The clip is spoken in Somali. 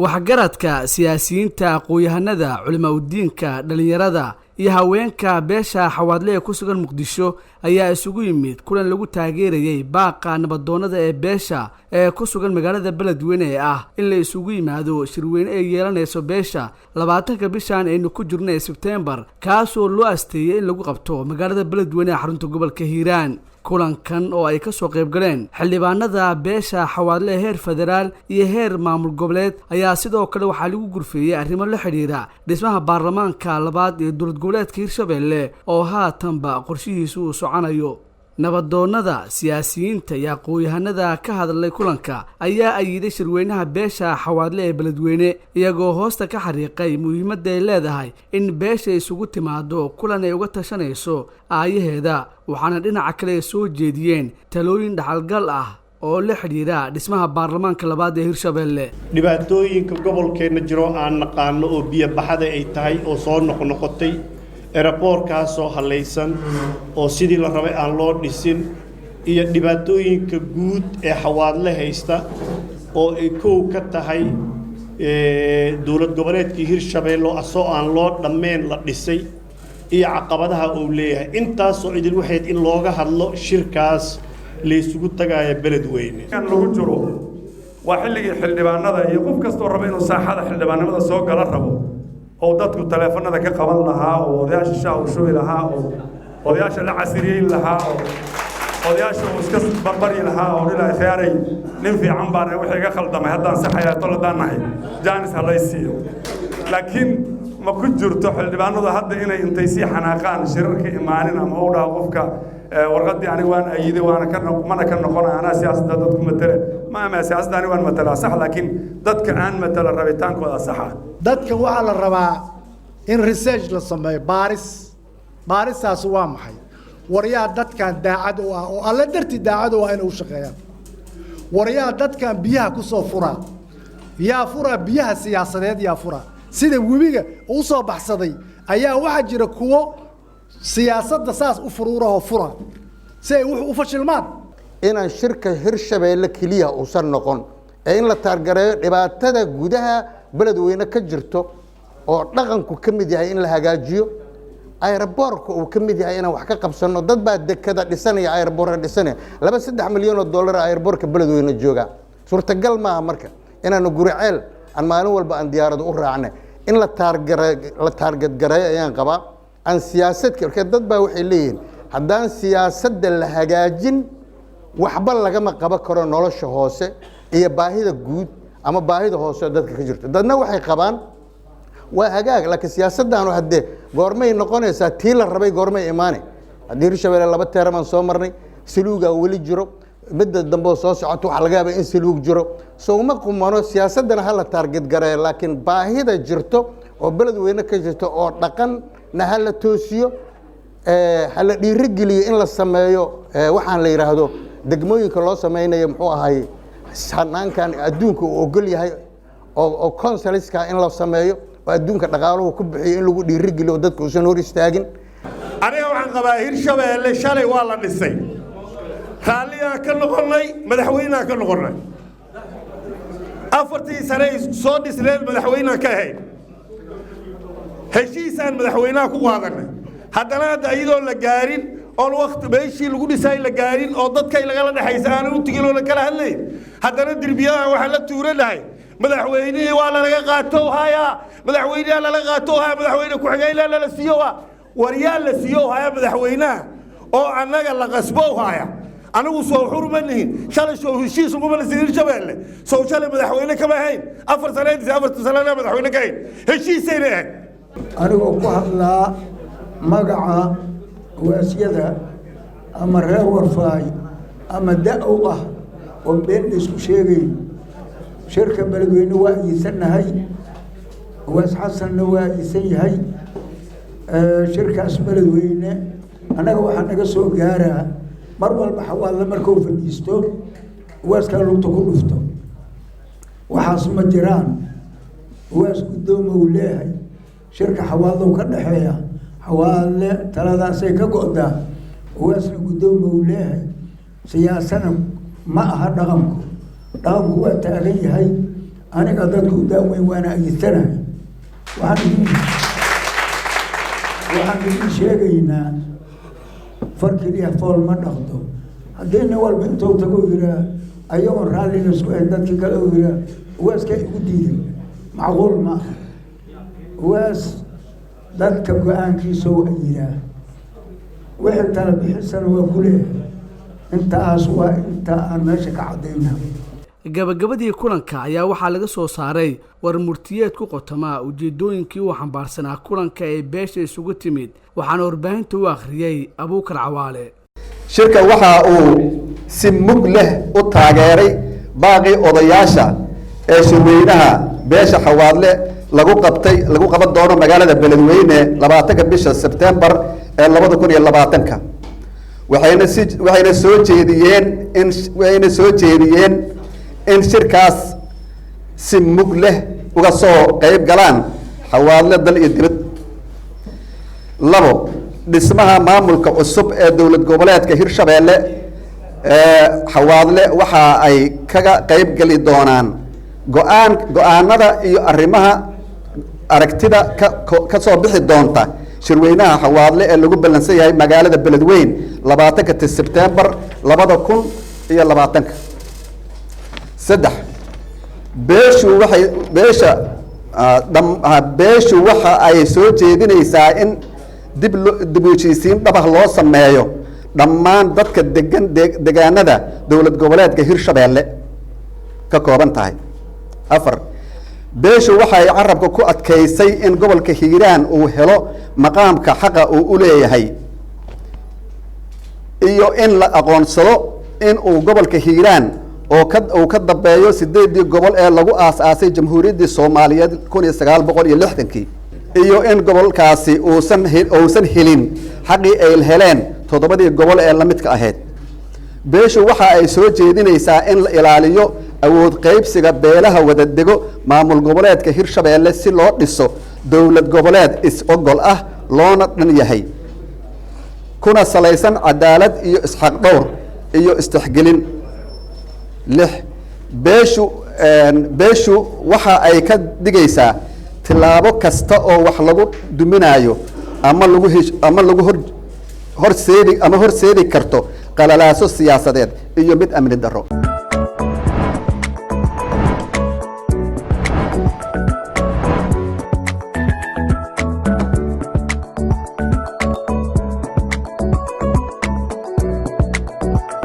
waxgaradka siyaasiyiinta aqoon-yahanada culimaudiinka dhalinyarada iyo haweenka beesha xawaadle ku sugan Muqdisho ayaa isugu yimid kulan lagu taageerayay baaqa nabadoonada ee beesha ee ku sugan magaalada Beledweyne ah in la isugu yimaado shirweyne ay yeelanayso beesha 20ka bishan ee ku jirnay September kaasoo loo asteeyay in lagu qabto magaalada Beledweyne xarunta gobolka Hiiraan kulankan oo ay ka soo qayb galeen xildhibaanada beesha xawaadle heer federaal iyo heer maamul goboleed ayaa sidoo kale waxa lagu gurfeeyay arrimo la xiriira dhismaha baarlamaanka labaad ee dowlad goboleedka Hiirshabelle oo haatanba qorshihiisu uu soconayo nabadoonada siyaasiyiinta iyo aqoon-yahanada ka hadlay kulanka ayaa ayiday shirweynaha beesha xawaadle ee Beledweyne iyagoo hoosta ka xariiqay muhiimadda ay leedahay in beesha isugu timaado kulan ay uga tashanayso aayaheeda waxaana dhinaca kale soo jeediyeen talooyin dhaxalgal ah oo la xiriira dhismaha baarlamaanka labaad ee Hiirshabelle dhibaatooyinka gobolkeena jiro aan naqaano oo biyo baxada ay tahay oo soo noqnoqotay airportkaas oo halaysan oo sidii la rabay aan loo dhisin iyo dhibaatooyinka guud ee xawaadle haysta oo ay koow ka tahay dowlad goboleedka Hiirshabelle asoo aan loo dhameen la dhisay iyo caqabadaha uu leeyahay intaas oo idin waxayd in looga hadlo shirkaas la isugu tagayo Beledweyne kan lagu jiro waa xilligii xildhibaanada iyo qof kasta oo raba inuu saaxada xildhibaanada soo gala rabo oo dadku teleefanada ka qaban lahaa oo odayaasha shaaw shubi lahaa oo odayaasha la casriyeyn lahaa oo odayaasha iska barbari lahaa oo ilaa khayray nin fiican baan wixii iga khaldamay haddaan saxayaa toladanahay jaanis halaysiyo laakiin ma ku jirto xildhibaanadu hadda inay intay si xanaaqaan shirarka imaanin ama oo dhaa qofka warqadii aniga waan ayiday waana ka noqonaa ana siyaasadda dadku matala ma siyaasadda aniga waan matala sax laakiin dadka aan matala rabitaankooda saxa dadka waxa la rabaa in research la sameeyo baarisaas waa maxay waryaa dadkan daacad u ah oo alla darti daacad u ah inuu shaqeeyaan waryaa dadkan biyaha ku soo fura yaa fura biyaha siyaasadeed yaa fura sida webiga uu soo baxsaday ayaa waxa jira kuwo siyaasadda saas u furuuraho fura si ay u fashilmaan inaan shirka Hiirshabelle kaliya uusan noqon ee in la taargareeyo dhibaatada gudaha Beledweyne ka jirto oo dhaqanku ka mid yahay in la hagaajiyo airportka uu ka mid yahay inaan wax ka qabsano dad baa dekada dhisanaya airport dhisanaya 2-3 milyan oo dollar airportka Beledweyne jooga suurtagal ma aha marka inaan guriceel aan maalin walba aan diyaarado u raacnay in la taarget gareeyo ayaan qabaa aan siyaasad ka dad baa waxay leeyihiin haddaan siyaasadda la hagaajin waxba lagama qaban karo nolosha hoose iyo baahida guud ama baahida hoose dadka ka jirto dadna waxay qabaan waa hagaag laakiin siyaasaddaanu hadde goormay noqonaysaa tii la rabay goormay imaanay haddii Hiirshabelle 2 teeraman soo marnay saluuga weli jiro midda dambe soo socoto waxa laga yaabaa in saluug jiro soo ma qumano siyaasadana hala target gareeyo laakiin baahida jirto oo Beledweyne ka jirto oo dhaqan na hala toosiyo hala dhiirigeliyo in la sameeyo waxaan la yiraahdo degmooyinka loo sameeyay muxuu ahay sanaankan adduunka uu ogol yahay oo consulska in la sameeyo oo adduunka dhaqaaluhu ku bixiyo in lagu dhiirigeliyo dadka uusan hor istaagin aniga waxaan qabaa Hiirshabelle shalay waa la dhisay خاليا كنقولنا مدحوينا كنقولنا أفرتي سنة صاد إسرائيل مدحوينا كهي هالشيء مدحوينا كوهانا حتى أنا دايدو لجارين أول وقت بيشي لقولي ساي لجارين أو ضد كي لقالنا حيسان وتجيلو لكلا هالليل حتى أنا دربيا وحلت تورن هاي مدحويني ولا لقاتوها يا مدحويني لا لقاتوها مدحويني كحجي لا لسيوها وريال لسيوها يا مدحوينا أو أنا قال قصبوها يا أنا وصو حرمني شال شو هالشيء سو قبل سنين Hiirshabelle سو شال مدحوينه كما هين أفر سنة مدحوينه كاين هالشيء سنة أنا أقول لا مقعة وأسيدة أما الرور فاي أما دعوة وبين اسمه شركة Beledweyne واجي سنة هاي وأسحسن واجي سنة هاي شركة Beledweyne أنا وحنا قصو جارها mar walba xawaadle markuu fadhiisto waaska lugta ku dhufto waxaas ma jiraan waas gudoomo uu leeyahay shirka xawaadle ka dhaxeeya xawaadle taladaasay ka go'daa waasna gudoomo uu leeyahay siyaasana ma aha dhaqanku waa taagan yahay aniga dadku u daaweyn waana ayidsanahay waxaan idin sheegaynaa far keliya fool ma dhaqdo haddii nin walba intuu tago yiraa ayagoon raallina isku ahayn dadkii kale u yiraa uwaaska igu diiday macquul ma aha uwaas dadka go-aankiisa u ayiraa wixii tala bixisana waa ku leeyahay intaas waa inta aan meesha ka caddayna gabagabadii kulanka ayaa waxaa laga soo saaray war murtiyeed ku qotoma ujeedooyinkii uu xambaarsanaa kulanka ee beesha isugu timid waxaana warbaahinta u akhriyey Abuukar Cawaale. shirka waxa uu si mug leh u taageeray baaqi odayaasha ee shirweynaha beesha Xawaadle lagu qaban doono magaalada Beledweyne 20 bisha September ee 2020 waxayna soo jeediyeen in shirkaas si mug leh uga soo qayb galaan Xawaadle dal iyo dibad. 2 dhismaha maamulka cusub ee dowlad goboleedka Hirshabeelle Xawaadle waxa ay kaga qayb gali doonaan go'aanada iyo arrimaha aragtida ka soo bixi doonta shirweynaha Xawaadle ee lagu ballansan yahay magaalada Beledweyne 20 September 2020. 3 beeshu waxa ay soo jeedinaysaa in dib u heshiisiin dhab loo sameeyo dhammaan dadka deegaanada dowlad goboleedka Hirshabeelle ka kooban tahay. 4 beeshu waxay carabka ku adkaysay in gobolka Hiiraan uu helo maqaamka xaqa uu u leeyahay iyo in la aqoonsado in uu gobolka Hiiraan oo ka dambeeyo 8 gobol ee lagu aasaasay Jamhuuriyadda Soomaaliyeed 1960 iyo in gobolkaasi uusan helin xaqii ay heleen 7 gobol ee la midka ahayd. beeshu waxa ay soo jeedinaysaa in la ilaaliyo awood qaybsiga beelaha wada dego maamul goboleedka Hirshabeelle si loo dhiso dowlad goboleed is-ogol ah loona dhan yahay kuna salaysan cadaalad iyo isxaq dhowr iyo istixgelin. 6 beeshu waxa ay ka digaysaa tilaabo kasta oo wax lagu duminayo ama lagu horseedi karto qalalaaso siyaasadeed iyo mid amni darro.